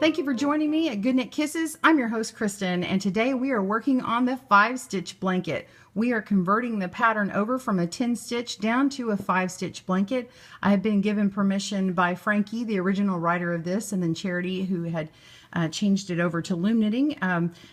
Thank you for joining me at GoodKnitKisses. I'm your host, Kristen, and today we are working on the 5-stitch blanket. We are converting the pattern over from a 10-stitch down to a 5-stitch blanket. I have been given permission by Frankie, the original writer of this, and then Charity, who had changed it over to Loom knitting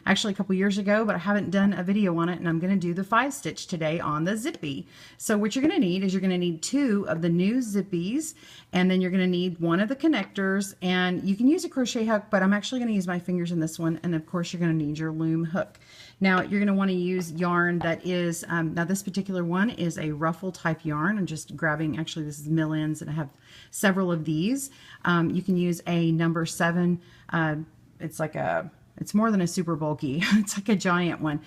actually a couple years ago, but I haven't done a video on it, and I'm going to do the 5-stitch today on the Zippy. So what you're going to need is you're going to need 2 of the new Zippies, and then you're going to need 1 of the connectors, and you can use a crochet hook, but I'm actually going to use my fingers in this one, and of course you're going to need your loom hook. Now you're going to want to use yarn that is, now this particular one is a ruffle type yarn. I'm just grabbing, actually this is mill-ends, and I have several of these. You can use a number 7, it's more than a super bulky, it's like a giant one.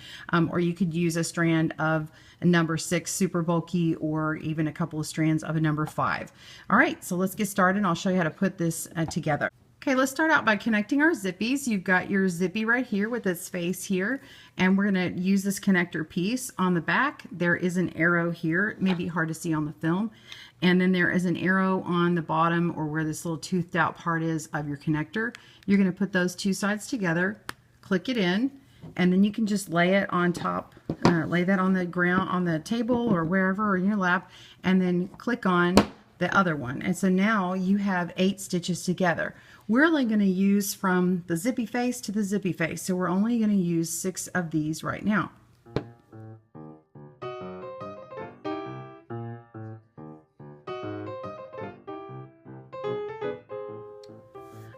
Or you could use a strand of a number 6 super bulky, or even a couple of strands of a number 5. All right, so let's get started. I'll show you how to put this together. Okay, let's start out by connecting our zippies. You've got your zippy right here with its face here, and we're going to use this connector piece. On the back, there is an arrow here. It may be hard to see on the film. And then there is an arrow on the bottom, or where this little toothed out part is of your connector. You're going to put those 2 sides together, click it in, and then you can just lay it on top, lay that on the ground, on the table or wherever, or in your lap, and then click on the other one. And so now you have 8 stitches together. We're only going to use from the zippy face to the zippy face, so we're only going to use 6 of these right now.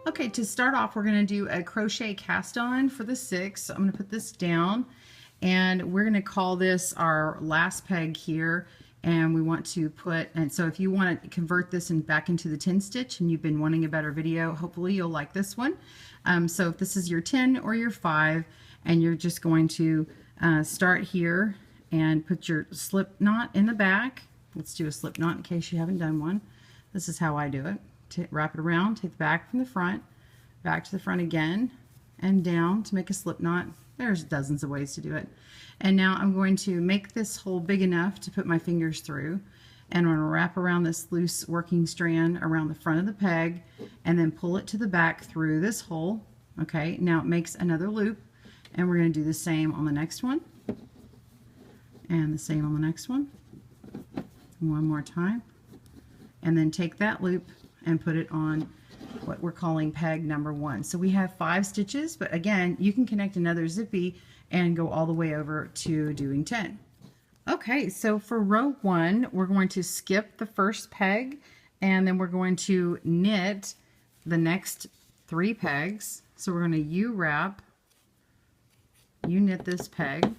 Okay, to start off, we're going to do a crochet cast on for the 6. So I'm going to put this down, and we're going to call this our last peg here. And we want to put, and so if you want to convert this back into the 10-stitch and you've been wanting a better video, hopefully you'll like this one. So if this is your 10 or your 5, and you're just going to start here and put your slip knot in the back. Let's do a slip knot in case you haven't done one. This is how I do it. Wrap it around, take the back from the front, back to the front again, and down to make a slip knot. There's dozens of ways to do it. And now I'm going to make this hole big enough to put my fingers through, and I'm going to wrap around this loose working strand around the front of the peg, and then pull it to the back through this hole. Okay, now it makes another loop, and we're going to do the same on the next one, and the same on the next one. One more time, and then take that loop and put it on what we're calling peg number 1. So we have 5 stitches, but again, you can connect another zippy and go all the way over to doing 10. Okay, so for row 1, we're going to skip the first peg, and then we're going to knit the next 3 pegs. So we're going to U-wrap, U-knit this peg.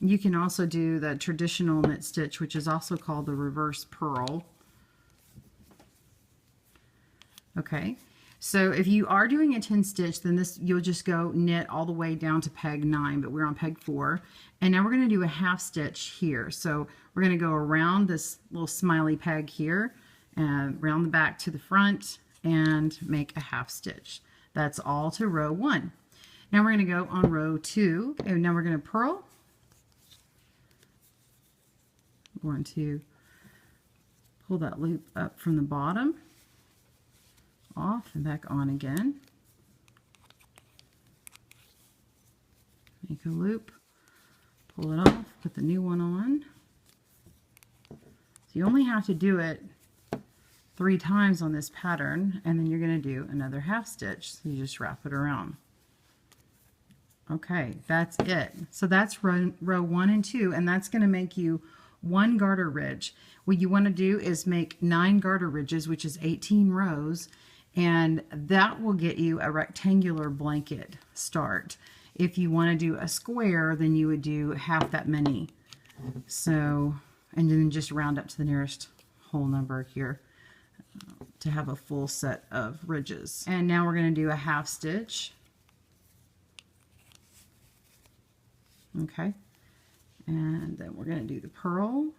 You can also do the traditional knit stitch, which is also called the reverse purl. Okay, so if you are doing a 10-stitch, then this you'll just go knit all the way down to peg 9, but we're on peg 4. And now we're going to do a half stitch here. So we're going to go around this little smiley peg here, and round the back to the front, and make a half stitch. That's all to row 1. Now we're going to go on row 2, and now we're going to purl. We're going to pull that loop up from the bottom, off and back on again. Make a loop, pull it off, put the new one on. So you only have to do it 3 times on this pattern, and then you're going to do another half stitch. So you just wrap it around. Okay, that's it. So that's row 1 and 2, and that's going to make you 1 garter ridge. What you want to do is make 9 garter ridges, which is 18 rows, and that will get you a rectangular blanket start. If you want to do a square, then you would do half that many. So, and then just round up to the nearest whole number here to have a full set of ridges. And now we're going to do a half stitch. Okay, and then we're going to do the purl.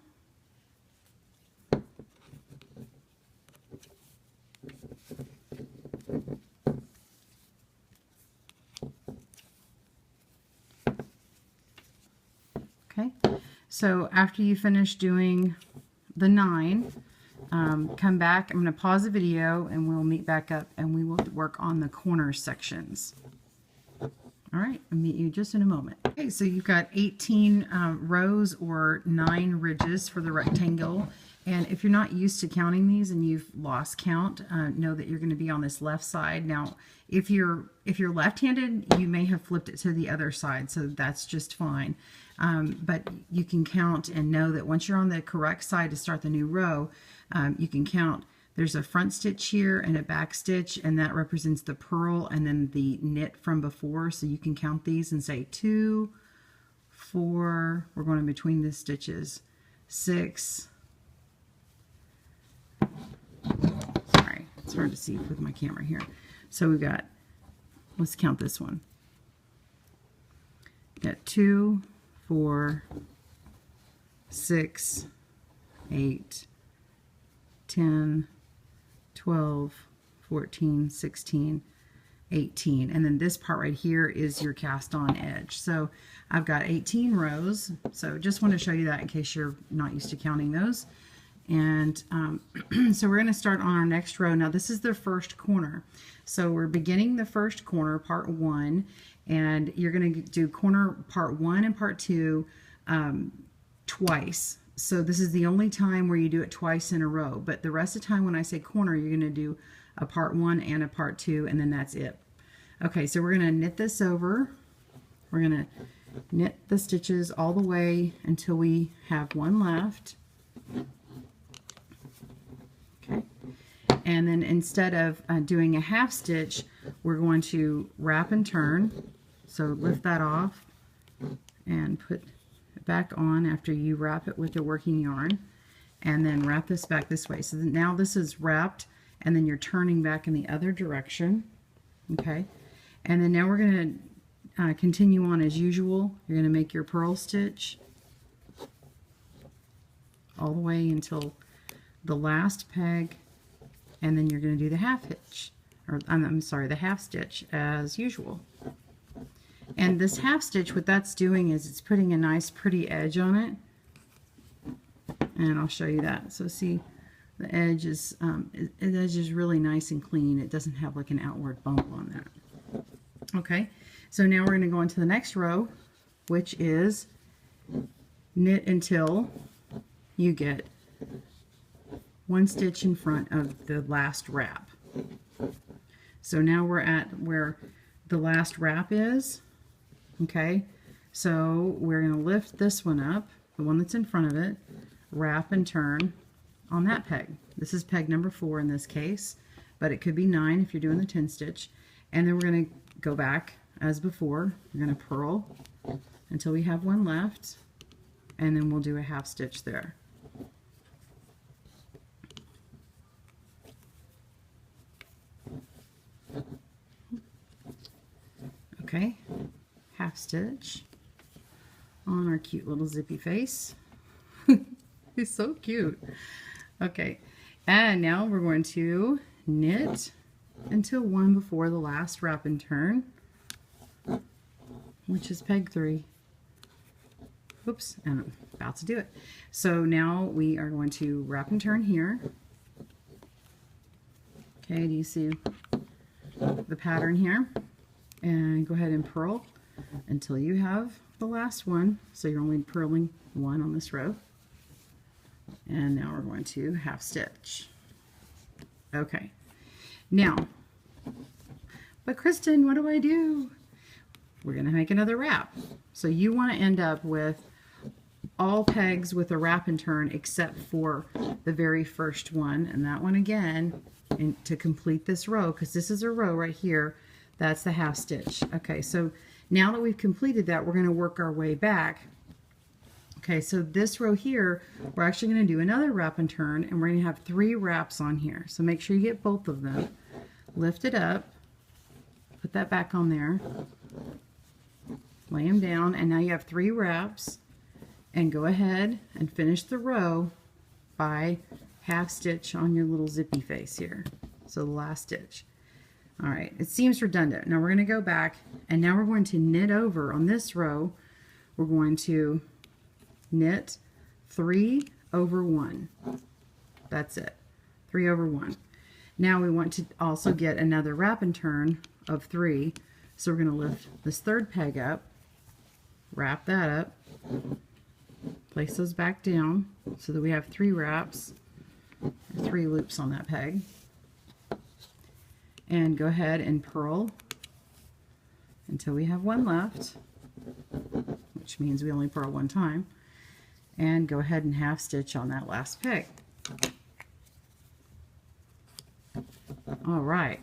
Okay, so after you finish doing the 9, come back. I'm going to pause the video and we'll meet back up and we will work on the corner sections. All right, I'll meet you just in a moment. Okay, so you've got 18 rows or 9 ridges for the rectangle. And if you're not used to counting these and you've lost count, know that you're going to be on this left side. Now, if you're left-handed, you may have flipped it to the other side, so that's just fine. But you can count and know that once you're on the correct side to start the new row, you can count. There's a front stitch here and a back stitch, and that represents the purl and then the knit from before. So you can count these and say 2, 4, we're going in between the stitches, 6, sorry, it's hard to see with my camera here. So we've got, let's count this one. Got 2, 4, 6, 8, 10, 12, 14, 16, 18. And then this part right here is your cast on edge. So I've got 18 rows. So just want to show you that in case you're not used to counting those. And so we're going to start on our next row. Now this is the first corner. So we're beginning the first corner, part 1, and you're going to do corner part 1 and part 2 twice. So this is the only time where you do it twice in a row, but the rest of the time when I say corner, you're going to do a part 1 and a part 2, and then that's it. Okay, so we're going to knit this over. We're going to knit the stitches all the way until we have one left. Okay, and then instead of doing a half stitch, we're going to wrap and turn. So lift that off and put back on after you wrap it with the working yarn, and then wrap this back this way. So now this is wrapped, and then you're turning back in the other direction. Okay, and then now we're going to continue on as usual. You're going to make your purl stitch all the way until the last peg, and then you're going to do the half hitch, or I'm sorry, the half stitch as usual. And this half stitch, what that's doing is it's putting a nice pretty edge on it, and I'll show you that. So see, the edge is really nice and clean. It doesn't have like an outward bump on that. Okay, so now we're going to go into the next row, which is knit until you get one stitch in front of the last wrap. So now we're at where the last wrap is. Okay, so we're going to lift this one up, the one that's in front of it, wrap and turn on that peg. This is peg number 4 in this case, but it could be 9 if you're doing the 10 stitch. And then we're going to go back as before. We're going to purl until we have one left, and then we'll do a half stitch there. Okay, half stitch on our cute little zippy face. He's so cute. Okay, and now we're going to knit until one before the last wrap and turn, which is peg 3. Oops, and I'm about to do it. So now we are going to wrap and turn here. Okay, do you see the pattern here? And go ahead and purl until you have the last one. So you're only purling 1 on this row. And now we're going to half stitch. Okay. Now, but Kristen, what do I do? We're going to make another wrap. So you want to end up with all pegs with a wrap and turn except for the very first one. And that one again, to complete this row, because this is a row right here. That's the half stitch. Okay, so now that we've completed that, we're going to work our way back. Okay, so this row here, we're actually going to do another wrap and turn, and we're going to have 3 wraps on here. So make sure you get both of them. Lift it up, put that back on there, lay them down, and now you have 3 wraps, and go ahead and finish the row by half stitch on your little zippy face here. So the last stitch. All right, it seems redundant. Now we're going to go back, and now we're going to knit over on this row. We're going to knit 3 over 1. That's it. 3 over 1. Now we want to also get another wrap and turn of 3. So we're going to lift this third peg up, wrap that up, place those back down so that we have 3 wraps, or 3 loops on that peg. And go ahead and purl until we have 1 left, which means we only purl 1 time. And go ahead and half stitch on that last peg. All right.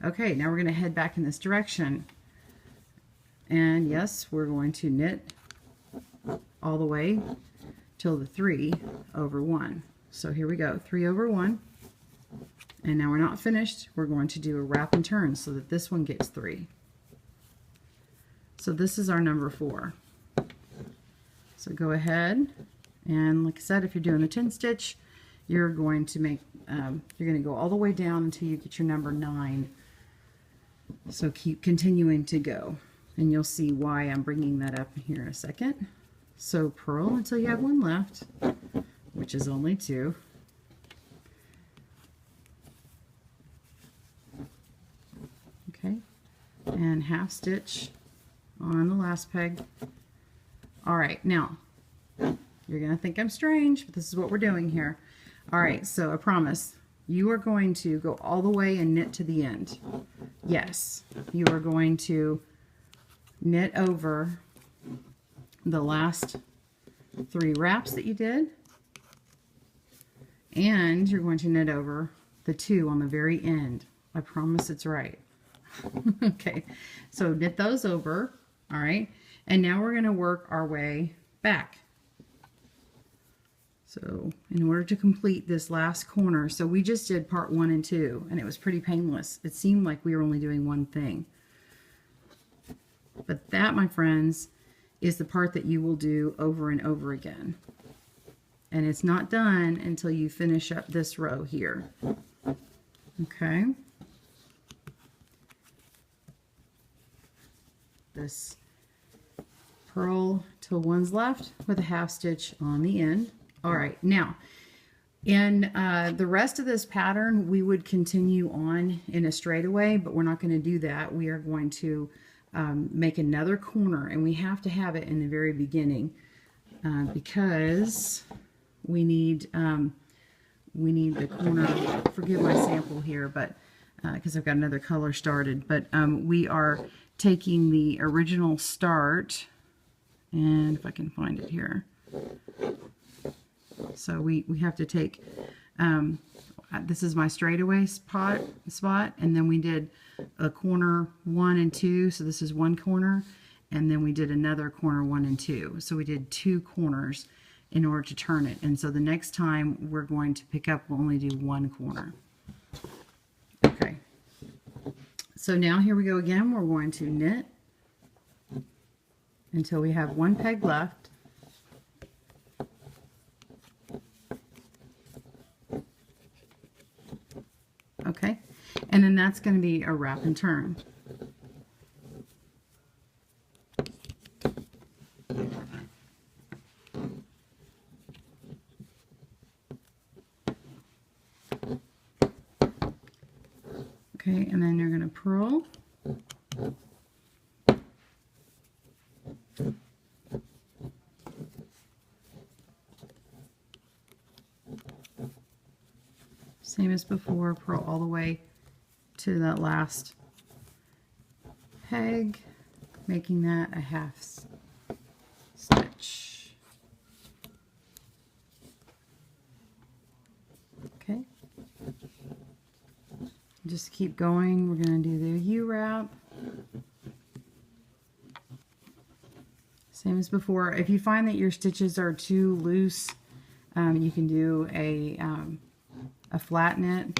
Okay, now we're going to head back in this direction. And yes, we're going to knit all the way till the 3 over 1. So here we go, 3 over 1. And now we're not finished. We're going to do a wrap and turn so that this one gets 3. So this is our number 4. So go ahead, and like I said, if you're doing a 10 stitch, you're going to make, you're going to go all the way down until you get your number 9. So keep continuing to go, and you'll see why I'm bringing that up here in a second. So purl until you have 1 left, which is only 2. Okay, and half stitch on the last peg. All right, now, you're going to think I'm strange, but this is what we're doing here. All right, so I promise, you are going to go all the way and knit to the end. Yes, you are going to knit over the last 3 wraps that you did, and you're going to knit over the 2 on the very end. I promise it's right. Okay, so knit those over, all right? And now we're going to work our way back. So in order to complete this last corner, so we just did part 1 and 2, and it was pretty painless. It seemed like we were only doing one thing. But that, my friends, is the part that you will do over and over again. And it's not done until you finish up this row here. Okay? This purl till 1's left with a half stitch on the end. All right, now in the rest of this pattern we would continue on in a straightaway, but we're not going to do that. We are going to make another corner, and we have to have it in the very beginning because we need the corner. Forgive my sample here, but because I've got another color started, but we are taking the original start, and if I can find it here. So we have to take, this is my straightaway spot, and then we did a corner 1 and 2, so this is 1 corner, and then we did another corner 1 and 2. So we did 2 corners in order to turn it, and so the next time we're going to pick up, we'll only do 1 corner. Okay. So now here we go again. We're going to knit until we have 1 peg left. Okay, and then that's going to be a wrap and turn. Okay, and then you're going to purl. Same as before, purl all the way to that last peg, making that a half stitch. Okay. Just keep going. We're going to do the U-wrap. Same as before. If you find that your stitches are too loose, you can do a flat knit.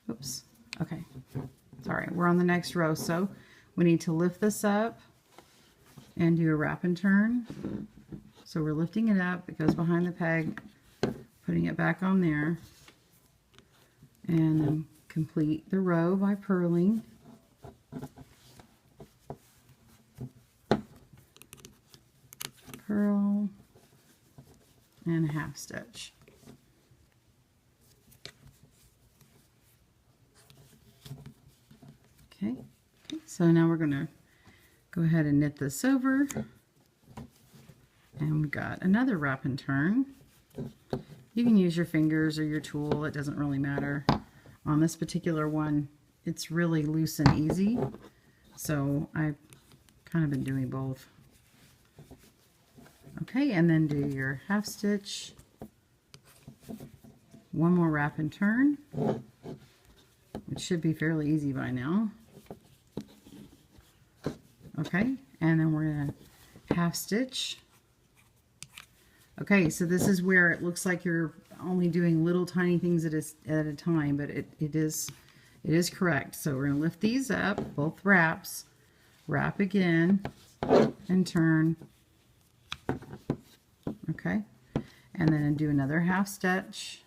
Oops. Okay. Sorry. We're on the next row, so we need to lift this up and do a wrap and turn. So we're lifting it up. It goes behind the peg, putting it back on there, and then complete the row by purling. Purl and a half stitch. Okay, so now we're going to go ahead and knit this over. And we've got another wrap and turn. You can use your fingers or your tool, it doesn't really matter. On this particular one, it's really loose and easy, so I've kind of been doing both. Okay, and then do your half stitch, one more wrap and turn, which should be fairly easy by now. Okay, and then we're going to half stitch. Okay, so this is where it looks like you're only doing little tiny things at a time, but it is correct. So we're going to lift these up, both wraps, wrap again, and turn. Okay, and then do another half stitch.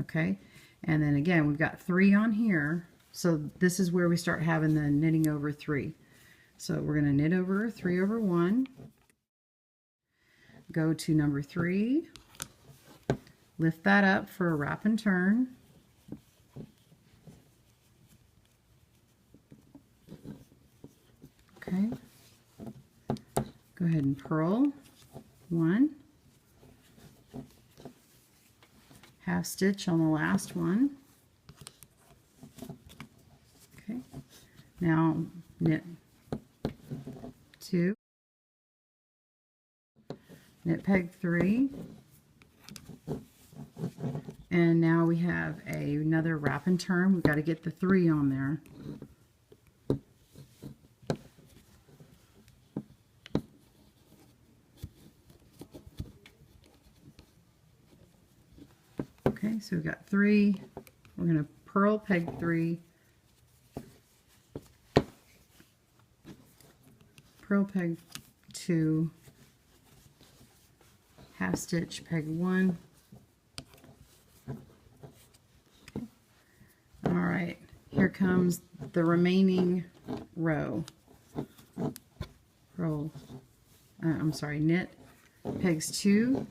Okay, and then again we've got 3 on here, so this is where we start having the knitting over 3. So we're going to knit over 3 over 1, go to number 3, lift that up for a wrap and turn, okay, go ahead and purl 1, half stitch on the last one, okay, now knit 2, knit peg 3, and now we have another wrap and turn. We've got to get the 3 on there. Okay, so we've got 3. We're going to purl peg 3, purl peg 2, half stitch peg 1. Okay. All right, here comes the remaining row. Knit pegs 2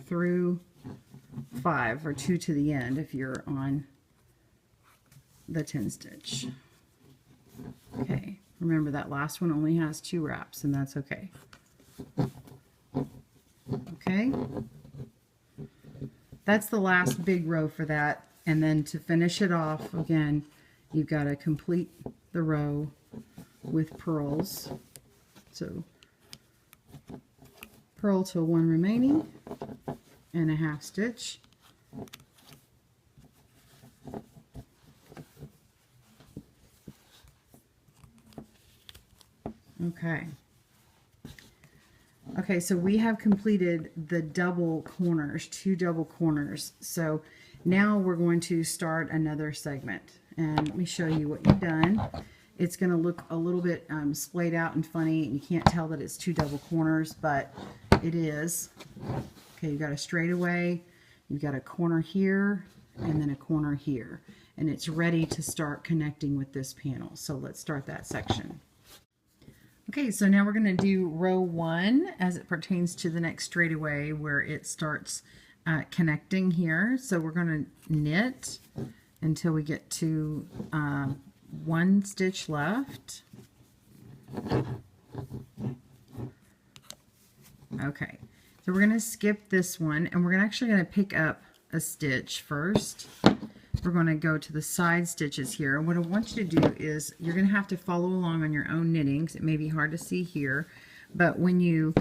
through 5, or 2 to the end if you're on the 10 stitch. Okay, remember that last one only has 2 wraps, and that's okay. Okay, that's the last big row for that, and then to finish it off again you've got to complete the row with purls. So purl till 1 remaining and a half stitch. Okay, so we have completed the double corners, 2 double corners. So now we're going to start another segment, and let me show you what you've done. It's going to look a little bit splayed out and funny, and you can't tell that it's 2 double corners, but it is. Okay, you've got a straightaway, you've got a corner here, and then a corner here, and it's ready to start connecting with this panel. So let's start that section. Okay, so now we're going to do row 1 as it pertains to the next straightaway where it starts connecting here. So we're going to knit until we get to 1 stitch left. Okay, so we're going to skip this one, and we're actually going to pick up a stitch first. We're going to go to the side stitches here. What I want you to do is you're going to have to follow along on your own knitting, because it may be hard to see here, but when you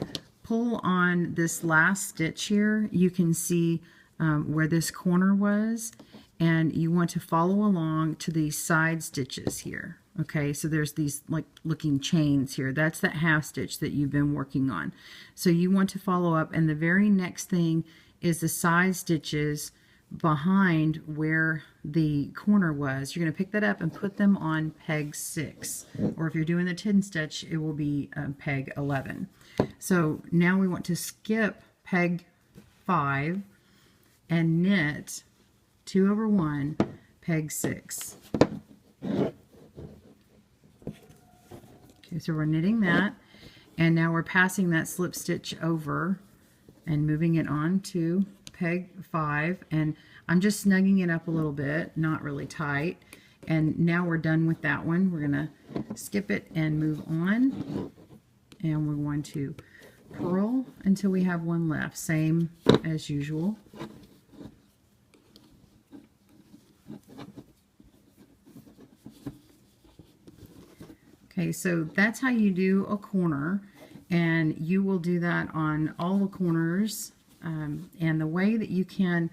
pull on this last stitch here, you can see where this corner was, and you want to follow along to these side stitches here. Okay, so there's these like looking chains here. That's that half stitch that you've been working on. So you want to follow up, and the very next thing is the side stitches behind where the corner was. You're going to pick that up and put them on peg 6, or if you're doing the 10 stitch, it will be peg 11. So now we want to skip peg 5 and knit 2 over 1 peg 6. Okay, so we're knitting that, and now we're passing that slip stitch over and moving it on to peg 5, and I'm just snugging it up a little bit, not really tight. And now we're done with that one. We're going to skip it and move on. And we're going to purl until we have one left, same as usual. Okay, so that's how you do a corner, and you will do that on all the corners. And the way that you can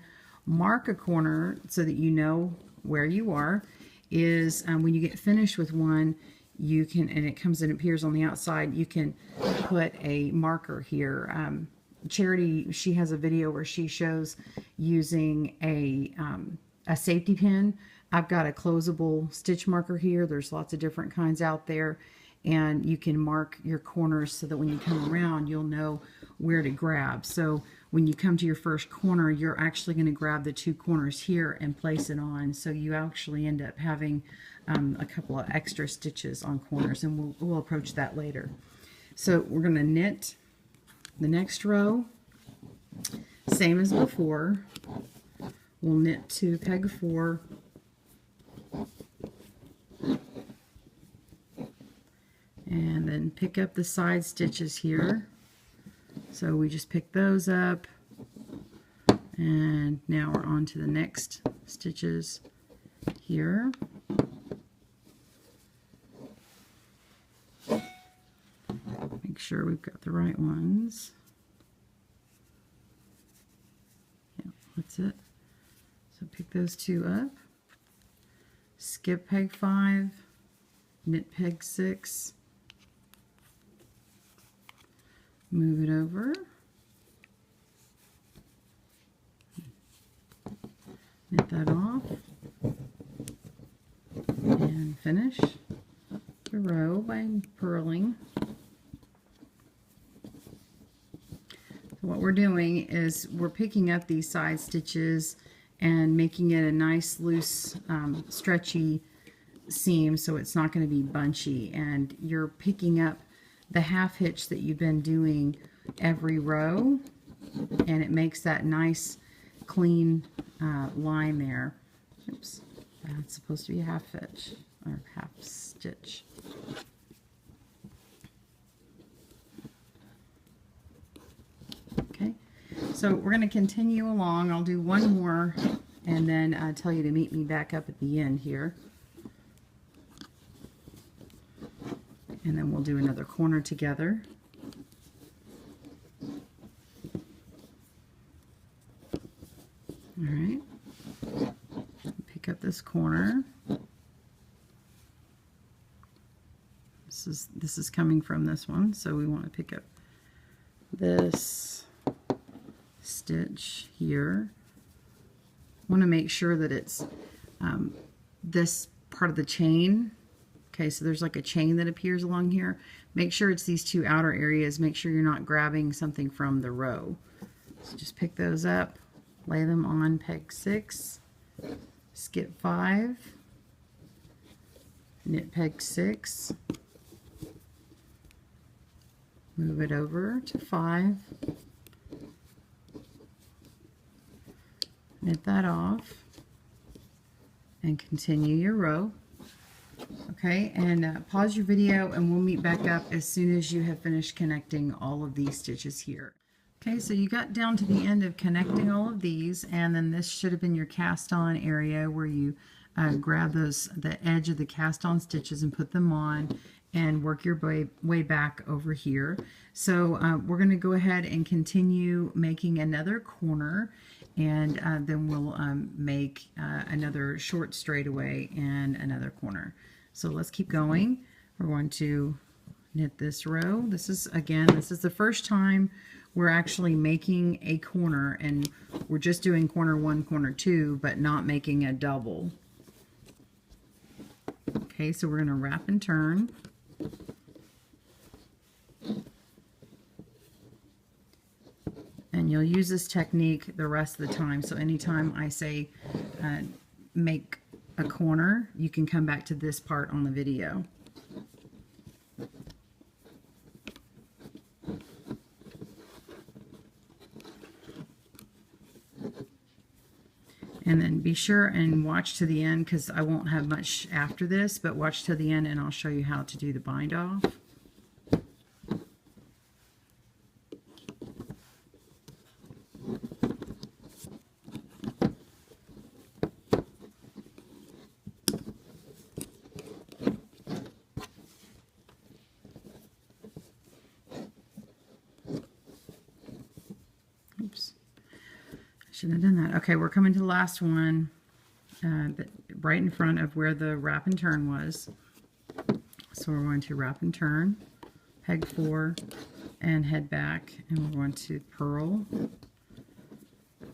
mark a corner so that you know where you are is when you get finished with one, you can, and it comes and appears on the outside, you can put a marker here. Charity, she has a video where she shows using a safety pin. I've got a closable stitch marker here. There's lots of different kinds out there, and you can mark your corners so that when you come around, you'll know where to grab. So when you come to your first corner, you're actually going to grab the 2 corners here and place it on. So you actually end up having a couple of extra stitches on corners, and we'll approach that later. So we're going to knit the next row, same as before. We'll knit to peg 4. And then pick up the side stitches here. So we just pick those up, and now we're on to the next stitches here. Make sure we've got the right ones. Yeah, that's it. So pick those 2 up, skip peg 5, knit peg 6, move it over, knit that off, and finish the row by purling. So what we're doing is we're picking up these side stitches and making it a nice loose stretchy seam, so it's not going to be bunchy, and you're picking up the half hitch that you've been doing every row, and it makes that nice clean line there. Oops, that's supposed to be a half hitch or half stitch. Okay, so we're going to continue along. I'll do one more and then tell you to meet me back up at the end here. And then we'll do another corner together. All right, pick up this corner. This is coming from this one, so we want to pick up this stitch here. Want to make sure that it's this part of the chain. Okay, so there's like a chain that appears along here. Make sure it's these 2 outer areas. Make sure you're not grabbing something from the row. So just pick those up, lay them on peg 6, skip 5, knit peg 6, move it over to 5, knit that off, and continue your row. Okay, and pause your video and we'll meet back up as soon as you have finished connecting all of these stitches here. Okay, so you got down to the end of connecting all of these, and then this should have been your cast on area where you grab the edge of the cast on stitches and put them on and work your way back over here. So we're going to go ahead and continue making another corner, and then we'll make another short straightaway and another corner. So let's keep going. We're going to knit this row. This is the first time we're actually making a corner, and we're just doing corner 1, corner 2, but not making a double. Okay, so we're going to wrap and turn. And you'll use this technique the rest of the time. So anytime I say make a corner, you can come back to this part on the video. And then be sure and watch to the end, because I won't have much after this, but watch to the end and I'll show you how to do the bind off. Oops. Shouldn't have done that. Okay, we're coming to the last one, right in front of where the wrap and turn was. So we're going to wrap and turn, peg 4, and head back, and we're going to purl,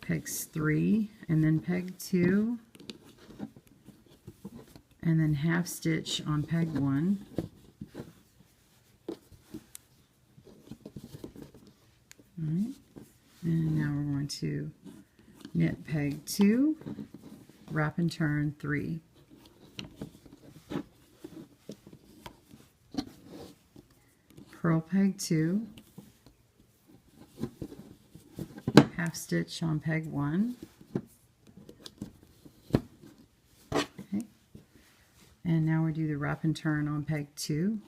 pegs 3, and then peg 2, and then half stitch on peg 1. All right, and now we're going to knit peg 2, wrap and turn 3. Purl peg 2, half stitch on peg 1. Okay. And now we do the wrap and turn on peg 2.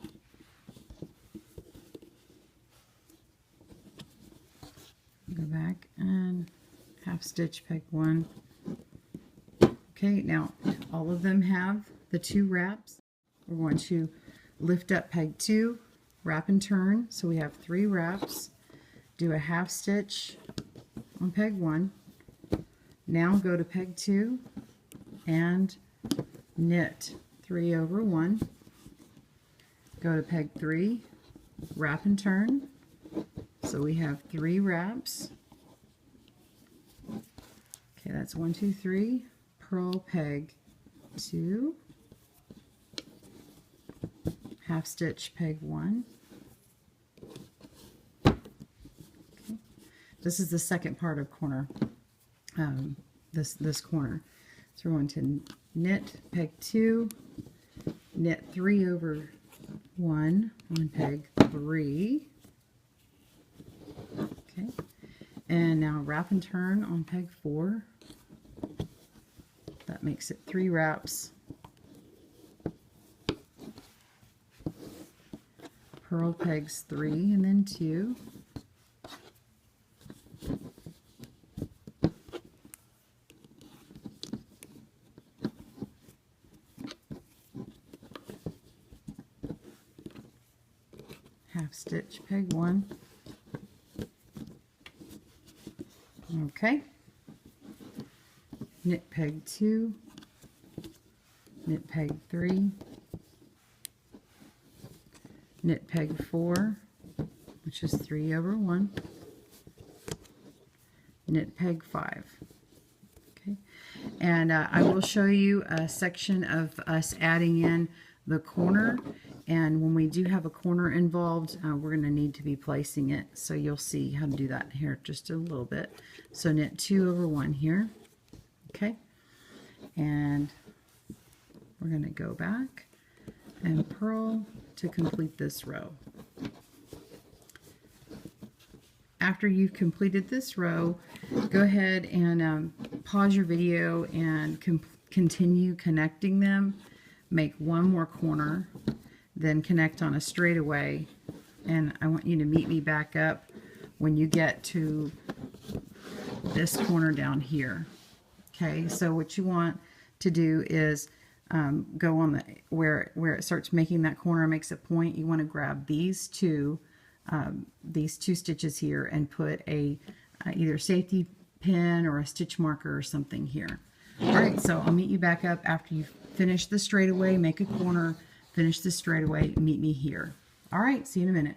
Go back and half stitch peg 1. Okay, now all of them have the 2 wraps. We're going to lift up peg 2, wrap and turn, so we have 3 wraps. Do a half stitch on peg 1. Now go to peg 2 and knit 3 over 1. Go to peg 3, wrap and turn, so we have 3 wraps. Okay, that's 1, 2, 3. Purl peg 2, half stitch peg 1. Okay. This is the second part of corner, this corner. So we're going to knit peg 2, knit 3 over 1 on peg 3. Okay, and now wrap and turn on peg 4. That makes it 3 wraps. Purl pegs 3 and then 2. Half stitch peg 1. Okay. Knit peg 2, knit peg 3, knit peg 4, which is 3 over 1, knit peg 5. Okay, and I will show you a section of us adding in the corner, and when we do have a corner involved, we're going to need to be placing it, so you'll see how to do that here just a little bit. So knit 2 over 1 here. Okay, and we're going to go back and purl to complete this row. After you've completed this row, go ahead and pause your video and continue connecting them. Make one more corner, then connect on a straightaway, and I want you to meet me back up when you get to this corner down here. Okay, so what you want to do is go on the where it starts making that corner, makes a point. You want to grab these two stitches here and put a either safety pin or a stitch marker or something here. All right, so I'll meet you back up after you finish the straightaway, make a corner, finish the straightaway, meet me here. All right, see you in a minute.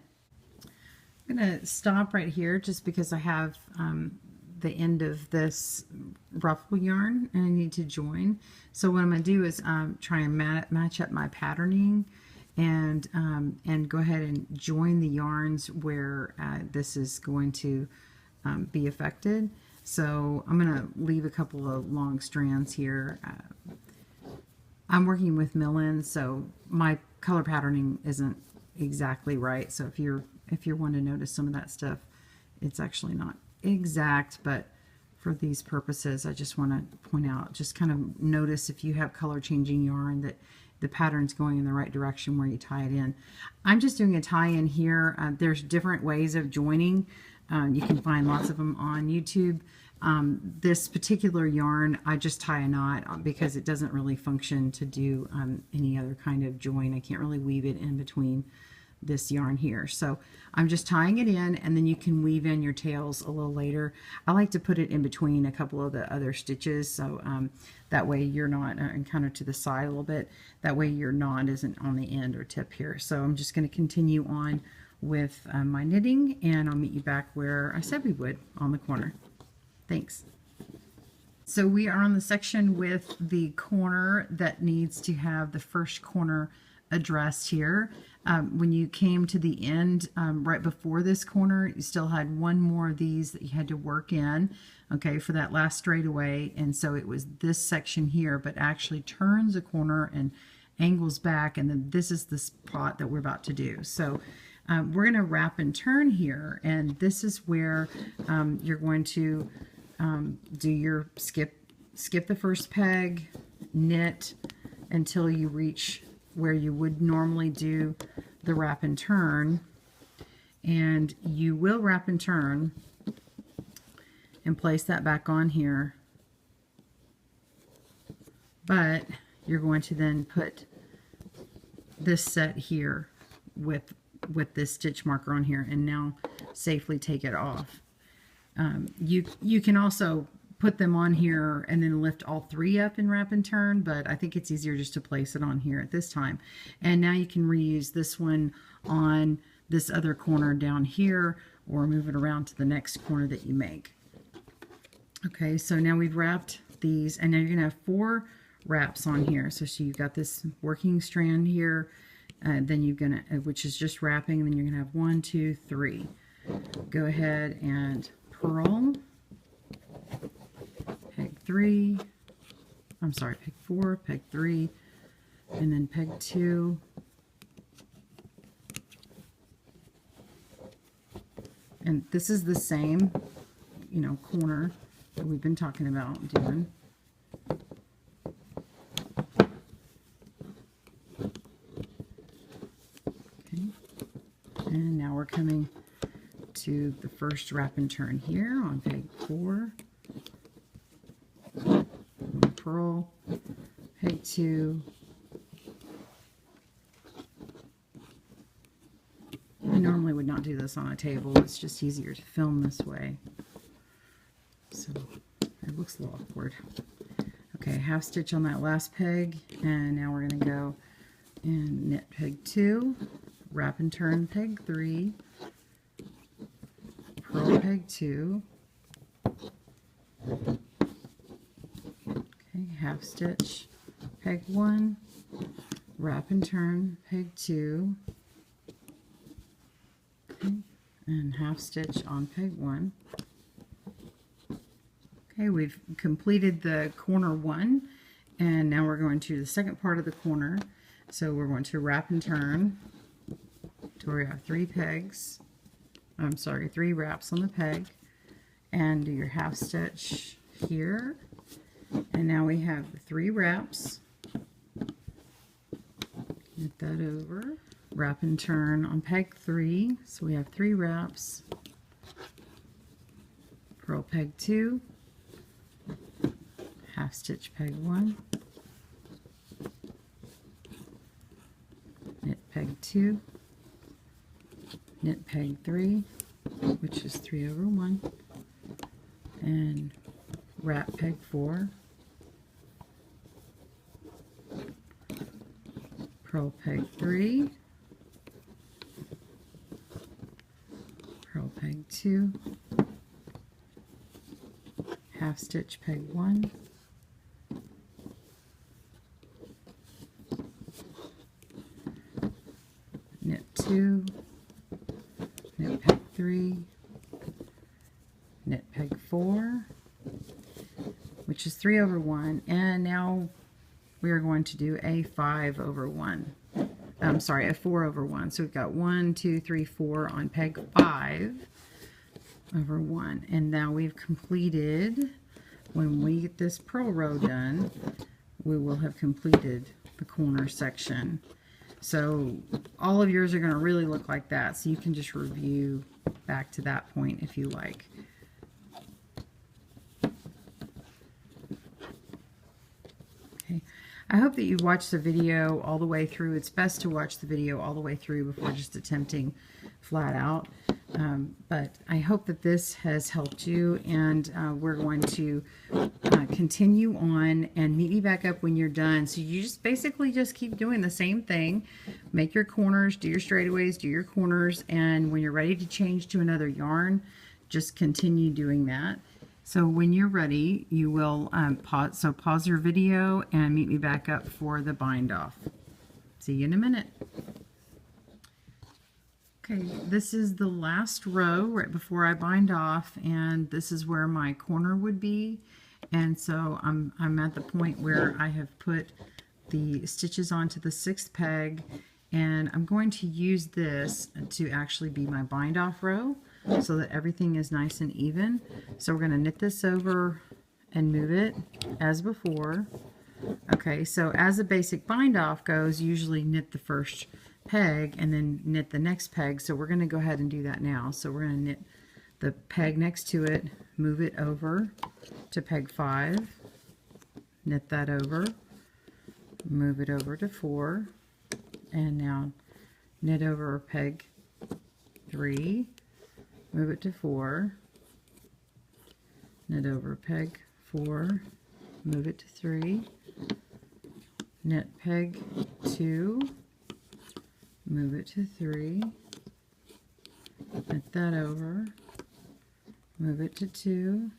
I'm going to stop right here just because I have the end of this ruffle yarn and I need to join. So what I'm going to do is try and match up my patterning and go ahead and join the yarns where this is going to be affected. So I'm going to leave a couple of long strands here. I'm working with mill-ins, so my color patterning isn't exactly right. So if you're wanting to notice some of that stuff, it's actually not exact, but for these purposes, I just want to point out, just kind of notice if you have color changing yarn that the pattern's going in the right direction where you tie it in. I'm just doing a tie-in here. There's different ways of joining. You can find lots of them on YouTube. This particular yarn, I just tie a knot because it doesn't really function to do any other kind of join. I can't really weave it in between this yarn here. So I'm just tying it in, and then you can weave in your tails a little later. I like to put it in between a couple of the other stitches, so that way you're not, and kind of to the side a little bit, that way your knot isn't on the end or tip here. So I'm just going to continue on with my knitting, and I'll meet you back where I said we would, on the corner. Thanks. So we are on the section with the corner that needs to have the first corner addressed here. When you came to the end, right before this corner, you still had one more of these that you had to work in, okay, for that last straightaway. And so it was this section here, but actually turns a corner and angles back, and then this is the spot that we're about to do. So we're going to wrap and turn here, and this is where you're going to do your skip the first peg, knit until you reach where you would normally do the wrap and turn, and you will wrap and turn and place that back on here, but you're going to then put this set here with this stitch marker on here, and now safely take it off. You can also put them on here and then lift all three up and wrap and turn, but I think it's easier just to place it on here at this time. And now you can reuse this one on this other corner down here, or move it around to the next corner that you make. Okay, so now we've wrapped these, and now you're gonna have 4 wraps on here. So you've got this working strand here, then you're gonna, which is just wrapping, and then you're gonna have 1, 2, 3. Go ahead and purl. Peg 3, I'm sorry, peg 4, peg 3, and then peg 2. And this is the same, you know, corner that we've been talking about doing. Okay, and now we're coming to the first wrap and turn here on peg 4. Purl, peg 2. I normally would not do this on a table. It's just easier to film this way. So it looks a little awkward. Okay, half stitch on that last peg, and now we're going to go and knit peg 2, wrap and turn peg 3, purl peg 2. Half stitch peg 1, wrap and turn peg 2, okay, and half stitch on peg 1. Okay, we've completed the corner 1, and now we're going to the second part of the corner. So we're going to wrap and turn to where we have 3 pegs, I'm sorry, 3 wraps on the peg, and do your half stitch here. And now we have the 3 wraps. Knit that over. Wrap and turn on peg 3. So we have 3 wraps. Purl peg 2. Half stitch peg 1. Knit peg 2. Knit peg 3, which is 3 over 1. And wrap peg 4. Purl peg 3, purl peg 2, half stitch peg 1, knit 2, knit peg 3, knit peg 4, which is 3 over 1, and now we are going to do a 5 over 1. I'm sorry, a 4 over 1. So we've got 1, 2, 3, 4 on peg 5. over 1. And now we've completed, when we get this purl row done, we will have completed the corner section. So all of yours are going to really look like that, so you can just review back to that point if you like. Okay. I hope that you watched the video all the way through. It's best to watch the video all the way through before just attempting flat out. But I hope that this has helped you, and we're going to continue on, and meet me back up when you're done. So you just basically just keep doing the same thing. Make your corners, do your straightaways, do your corners, and when you're ready to change to another yarn, just continue doing that. So when you're ready, you will pause your video and meet me back up for the bind off. See you in a minute. Okay, this is the last row right before I bind off, and this is where my corner would be. And so I'm at the point where I have put the stitches onto the 6th peg, and I'm going to use this to actually be my bind off row so that everything is nice and even. So we're going to knit this over and move it as before. Okay, so as a basic bind off goes, usually knit the first peg and then knit the next peg. So we're going to go ahead and do that now. So we're going to knit the peg next to it, move it over to peg 5, knit that over, move it over to 4, and now knit over peg 3, move it to 4, knit over peg 4, move it to 3, knit peg 2, move it to 3, knit that over, move it to 2,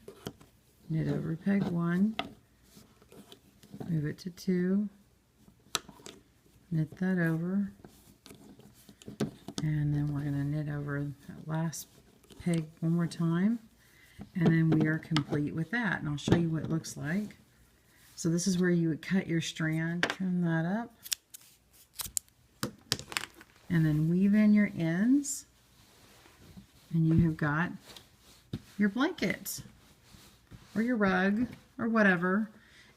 knit over peg 1, move it to 2, knit that over, and then we're going to knit over that last peg one more time, and then we are complete with that. And I'll show you what it looks like. So this is where you would cut your strand, trim that up, and then weave in your ends, and you have got your blanket or your rug or whatever.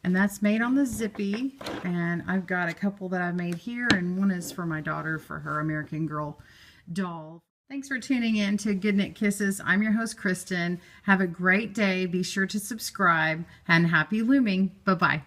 And that's made on the Zippy, and I've got a couple that I've made here, and one is for my daughter for her American Girl doll. Thanks for tuning in to Good Knit Kisses. I'm your host, Kristen. Have a great day. Be sure to subscribe, and happy looming. Bye-bye.